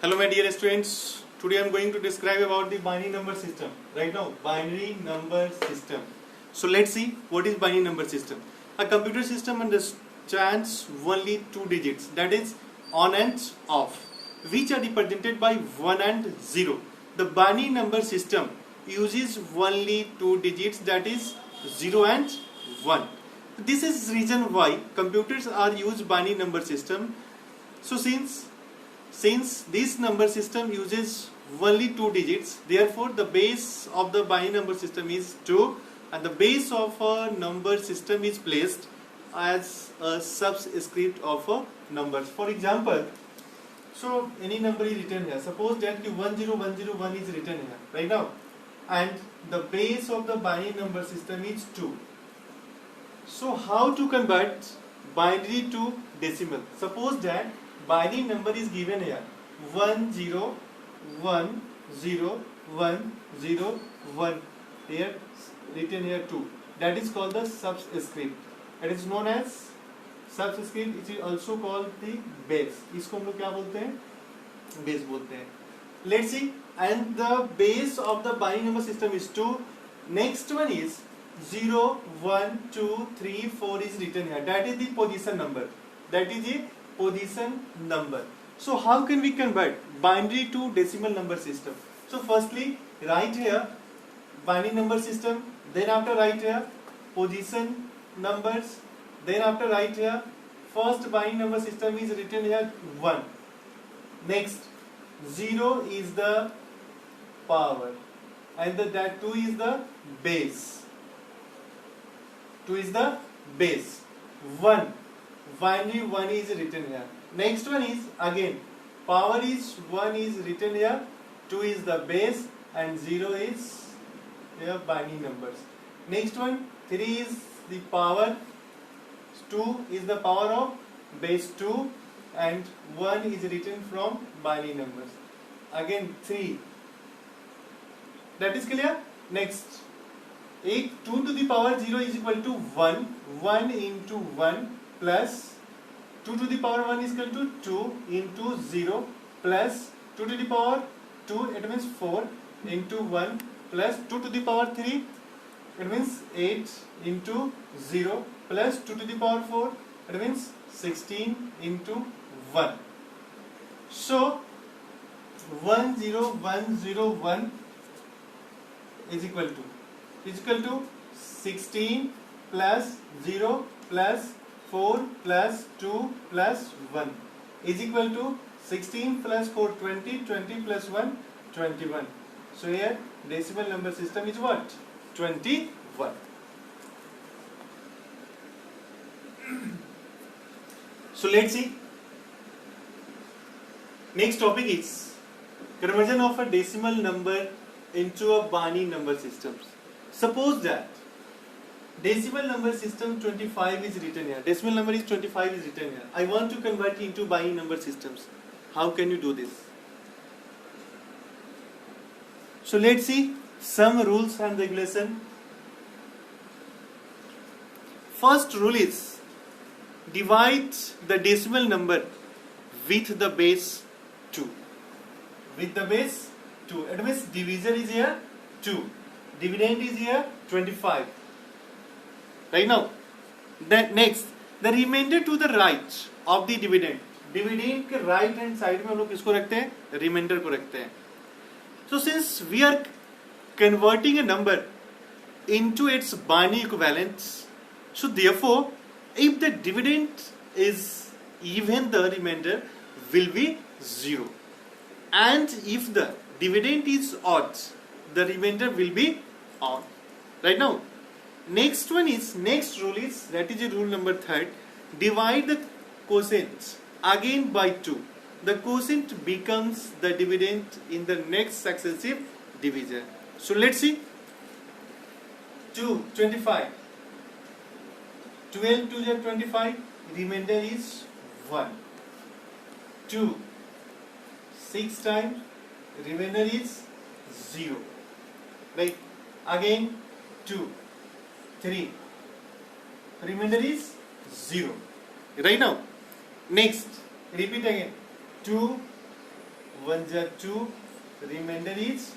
Hello my dear students, today I am going to describe about the binary number system. Right now, binary number system. So let's see what is binary number system. A computer system understands only two digits, that is on and off, which are represented by 1 and 0. The binary number system uses only two digits, that is 0 and 1. This is reason why computers are used binary number system. So since this number system uses only two digits, therefore the base of the binary number system is 2 and the base of a number system is placed as a subscript of a numbers. For example, so any number is written here. Suppose that 10101 is written here right now, and the base of the binary number system is 2. So how to convert binary to decimal? Suppose that binary number is given here 1010101, here written here 2. That is called the subscript. It is known as subscript. It is also called the base. इसको हम लोग क्या बोलते हैं? Base बोलते हैं. Let's see. And the base of the binary number system is 2. Next one is 0, 1, 2, 3, 4 is written here. That is the position number. That is the position number. So how can we convert binary to decimal number system? So firstly, write here binary number system. Then after write here position numbers. Then after write here first binary number system is written here 1. Next 0 is the power, and that 2 is the base. 2 is the base. 1. Binary 1 is written here. Next one is again power is 1 is written here. 2 is the base and 0 is here binary numbers. Next one 3 is the power. 2 is the power of base 2 and 1 is written from binary numbers. Again 3. That is clear? Next 2 to the power 0 is equal to 1. 1 into 1 plus 2 to the power 1 is equal to 2 into 0 plus 2 to the power 2, it means 4 into 1 plus 2 to the power 3, it means 8 into 0 plus 2 to the power 4, it means 16 into 1. So 10101 is equal to 16 plus 0 plus 4 plus 2 plus 1 is equal to 16 plus 4 20, 20 plus 1 21. So here decimal number system is what? 21. So let's see. Next topic is conversion of a decimal number into a binary number system. Suppose that decimal number system 25 is written here. Decimal number is 25 is written here. I want to convert into binary number systems. How can you do this? So let's see some rules and regulation. First rule is divide the decimal number with the base 2. With the base 2. It means divisor is here 2. Dividend is here 25. Right now, next the remainder to the right of the dividend. Dividend के right hand side में हम लोग किसको रखते हैं? Remainder को रखते हैं. So since we are converting a number into its binary equivalent, so therefore if the dividend is even, the remainder will be 0, and if the dividend is odd, the remainder will be odd. Right now, next rule is, that is rule number 3, divide the quotient again by 2. The quotient becomes the dividend in the next successive division. So let's see. 2, 25. 12 to the 25, remainder is 1. 2, 6 times, remainder is 0. Right? Again 2, 3, remainder is 0. Right now, next, repeat again. 2, 1 ja 2, remainder is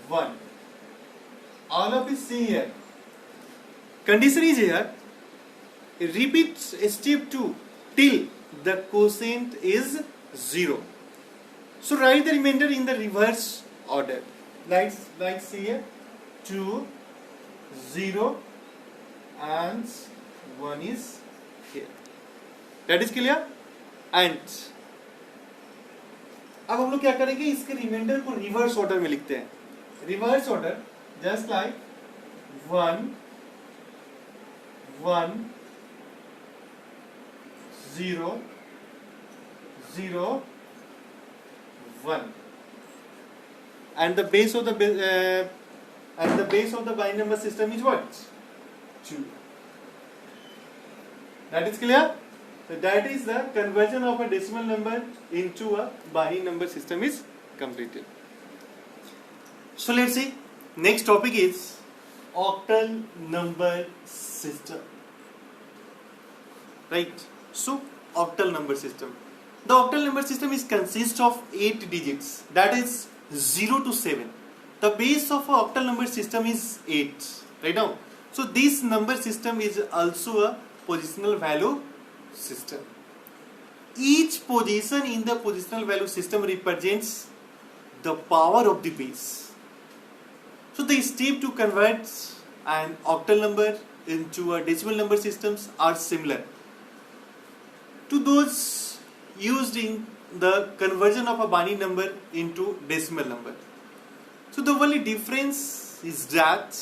1. All of you see here. Condition is here. Repeat step 2 till the quotient is 0. So write the remainder in the reverse order. Like see here, 2, 0 and 1 is here. That is clear? And अब हम लोग क्या करेंगे, इसके reminder को reverse order में लिखते हैं. Reverse order just like 1 1 0 0 1, and the base of the binary number system is what? 2. That is clear? So that is the conversion of a decimal number into a binary number system is completed. So let's see. Next topic is octal number system. Right? So octal number system. The octal number system is consists of 8 digits. That is 0 to 7. The base of an octal number system is 8. Right now. So this number system is also a positional value system. Each position in the positional value system represents the power of the base. So the step to convert an octal number into a decimal number systems are similar to those used in the conversion of a binary number into decimal number. So the only difference is that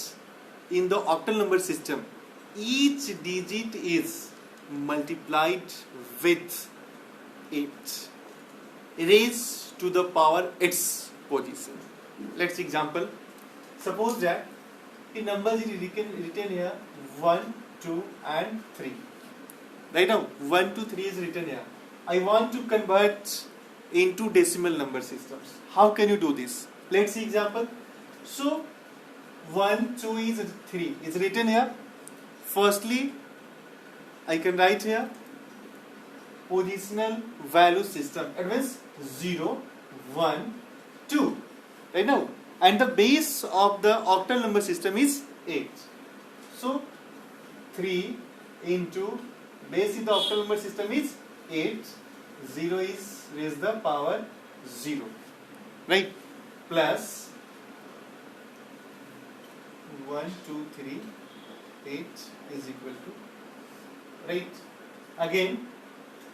in the octal number system, each digit is multiplied with 8 raised to the power its position. Let's example. Suppose that the numbers is written here 1, 2 and 3. Right now 1, 2, 3 is written here. I want to convert into decimal number systems. How can you do this? Let's see example. So 1, 2 is 3 is written here. Firstly, I can write here positional value system. It means 0, 1, 2. Right now, and the base of the octal number system is 8. So 3 into base in the octal number system is 8. 0 is raised the power 0. Right? Plus 1, 2, 3, 8 is equal to, right? Again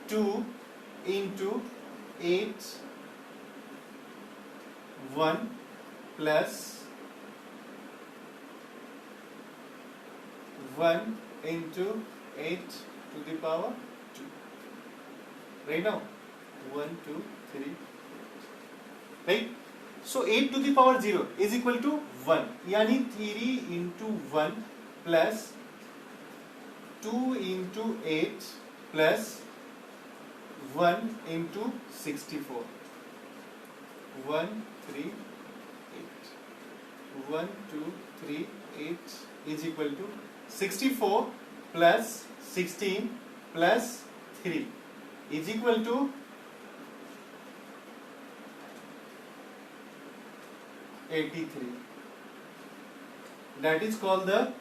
2 into 8, 1 plus 1 into 8 to the power 2. Right now 1, 2, 3. Right? So 8 to the power 0 is equal to 1. Yani 3 into 1 plus 2 into 8 plus 1 into 64. 1, 3, 8. 1, 2, 3, 8 is equal to 64 plus 16 plus 3 is equal to 83. That is called the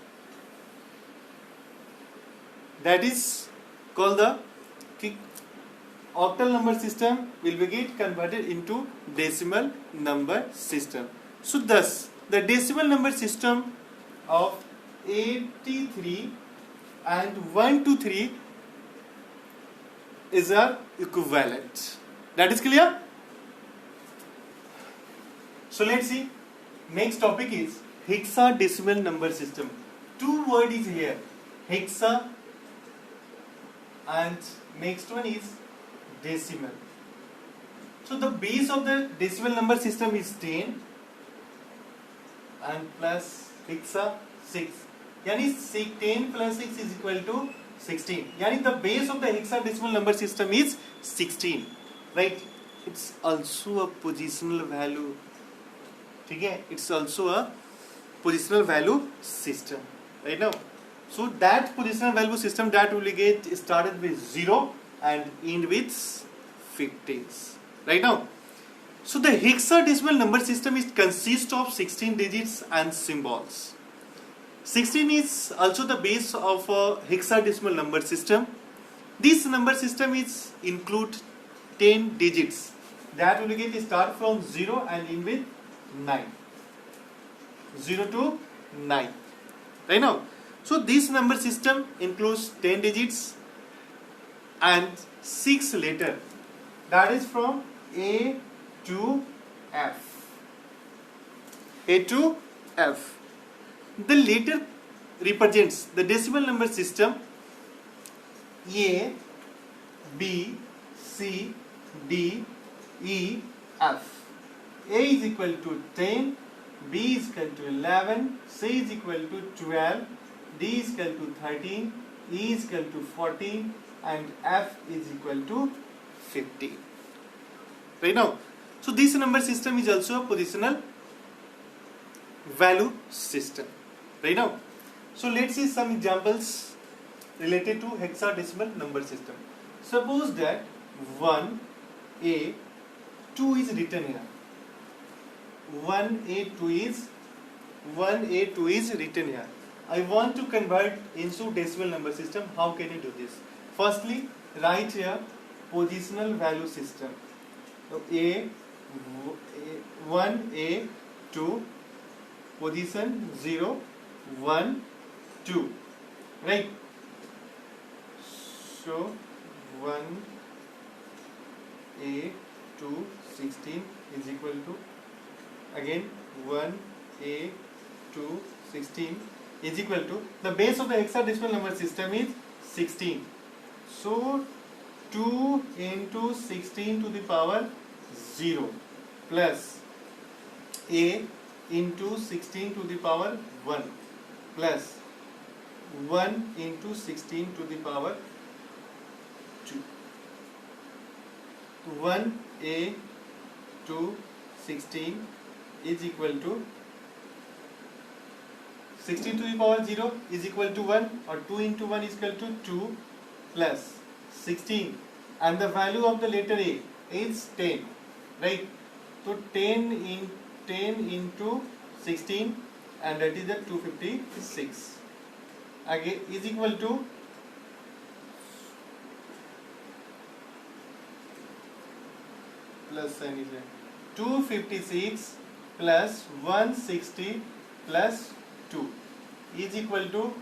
octal number system will be get converted into decimal number system. So thus the decimal number system of 83 and 123 is a equivalent. That is clear? So let's see. Next topic is hexadecimal number system. Two words is here, hexa, and next one is decimal. So the base of the decimal number system is 10 and plus hexa 6. Yani 10 plus 6 is equal to 16. Yani the base of the hexadecimal number system is 16. Right? It's also a positional value. Okay? It's also a positional value system. Right now. So that positional value system that will get started with 0 and end with 50s. Right now. So the hexadecimal number system is consists of 16 digits and symbols. 16 is also the base of a hexadecimal number system. This number system is include 10 digits that will get start from 0 and end with 9. 0 to 9. Right now. So this number system includes 10 digits and 6 letters. That is from A to F. A to F. The letter represents the decimal number system A, B, C, D, E, F. A is equal to 10, B is equal to 11, C is equal to 12, D is equal to 13, E is equal to 14 and F is equal to 50. Right now, so this number system is also a positional value system. Right now, so let's see some examples related to hexadecimal number system. Suppose that 1A 2 is written here. 1A2 is written here. I want to convert into decimal number system. How can you do this? Firstly, write here positional value system. So 1A2 position 0 1 2, right? So 1A2 16 is equal to again 1A2 16 is equal to the base of the hexadecimal number system is 16. So 2 into 16 to the power 0 plus A into 16 to the power 1 plus 1 into 16 to the power 2. 1A to 16 is equal to 16 to the power 0 is equal to 1, or 2 into 1 is equal to 2 plus 16, and the value of the letter A is 10, right? So 10 into 16, and that is the 256 again is equal to plus sign is there. 256 plus 160 plus 2 is equal to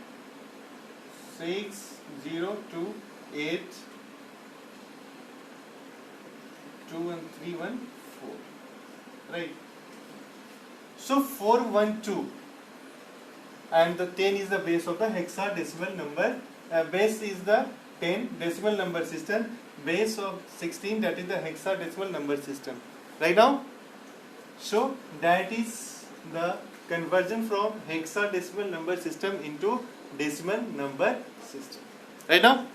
6028 2 and 3 1 4, right? So 412 and the 10 is the base of the hexadecimal number. Base is the 10 decimal number system. Base of 16, that is the hexadecimal number system. Right now, so that is the conversion from hexadecimal number system into decimal number system. Right now.